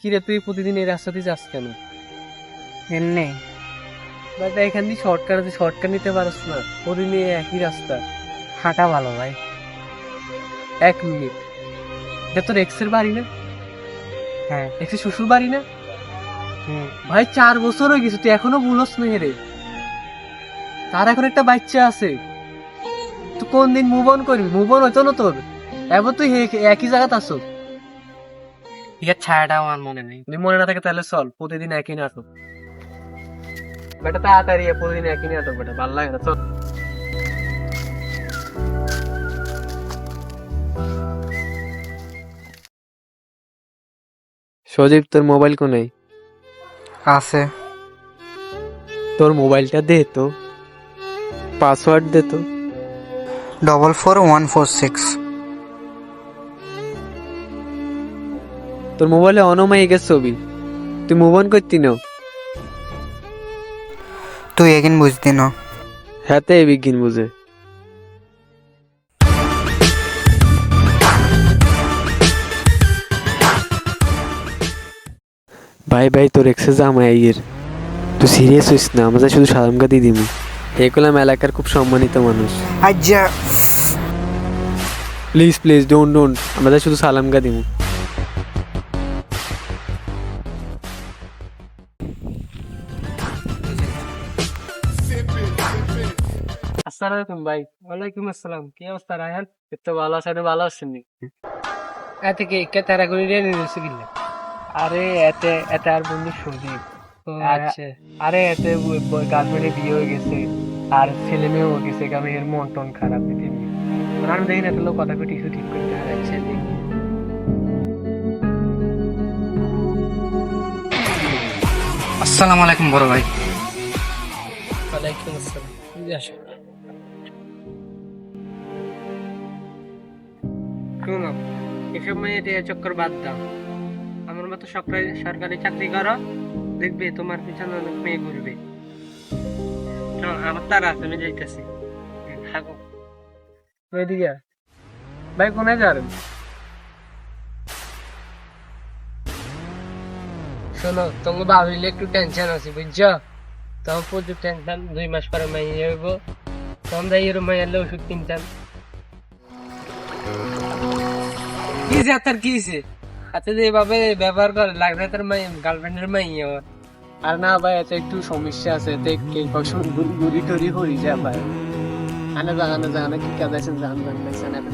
কিরে তুই প্রতিদিন এই রাস্তা দিয়ে যাস কেন? এমনি বাট এখান দিয়ে শর্টকাট আছে, শর্টকাট নিতে পারস না? প্রতিদিন এই একই রাস্তা। হাঁটা ভালো ভাই। 1 মিনিট, এটা তোর এক্সের বাড়ি না? হ্যাঁ। এক্সের শ্বশুর বাড়ি না? হুম। ভাই 4 বছর হয়ে গেছে, তুই এখনো ভুলস না রে। তার এখন একটা বাচ্চা আছে, তুই কোন দিন মুভ অন করবি? মুভ অন হইতো না তোর? এবার তুই একই জায়গাতে আসো। ইয়ার ছায়াটা আমার মনে নেই। যদি মনে না থাকে তাহলে চল, প্রতিদিন একই নাটক। বেটা তাড়াতাড়ি প্রতিদিন একই নাটক, বেটা ভালো লাগে না, চল। সজীব, তোর মোবাইল কোনায়? আছে। তোর মোবাইলটা দে তো, পাসওয়ার্ড দে তো। 44146। তোর মোবাইলে অনমায়িকের ছবি, তুই মুভ অন করতি না? তুই এগিন বুঝতি না। হাতে বিজ্ঞান বুঝে। ভাই ভাই, তোর এক্সে জামাই আইয়ের, তুই সিরিয়াস হইস না, আমরা শুধু সালামকা দিয়ে দিবি। হে করলাম এলাকার খুব সম্মানিত মানুষ। আজ্জা প্লিজ প্লিজ ডোন্ট, আমরা শুধু সালামকা দিব। আসসালামু আলাইকুম ভাই। ওয়ালাইকুম আসসালাম। কি অবস্থা রায়হান? এত ভালো আছেন? ভালো আছেন নি? এতে কি কে তারা করে রে নিছে কিলে? আরে এতে এতে আর বন্ধু সজীব। আচ্ছা। আরে এতে গার্লফ্রেন্ডের বিয়ে হয়ে গেছে, আর ছেলে মেয়েও হয়ে গেছে, কারণ এর মন টন খারাপ পৃথিবী। আমি দেখি না এত লোক কথা কিছু ঠিক করতে হারাচ্ছে। আসসালামু আলাইকুম বড় ভাই। ওয়ালাইকুম আসসালাম। শোনো, এসব মেয়ে চক্কর বাদ দাও। আমার মতো সরকারি চাকরি করো, দেখবে তোমার পিছনে অনেক মেয়ে ঘুরবে। চল, আমার তারা আছে, আমি যাইতেছি। থাকো। এদিকে ভাই, কোথায় যাবেন? শোনো, তোমার ভাবিলে একটু টেনশন আছে বুঝছো? তখন প্রচুর টেনশন, 2 মাস পরে মাইয়ে হইব, তখন যাই এর মাইয়ালে ওষুধ কিনতাম। কি যে তার কি হয়েছে? আচ্ছা, যে এভাবে ব্যবহার করে লাগবে তার মাই গার্লফ্রেন্ডের মাইয়া আমার। আর না ভাই, এতে একটু সমস্যা আছে, দেখে গুড়ি টুরি হরি যায় ভাই। আনা জানা কি কাজ আছেন, জান জান লাগছেন এত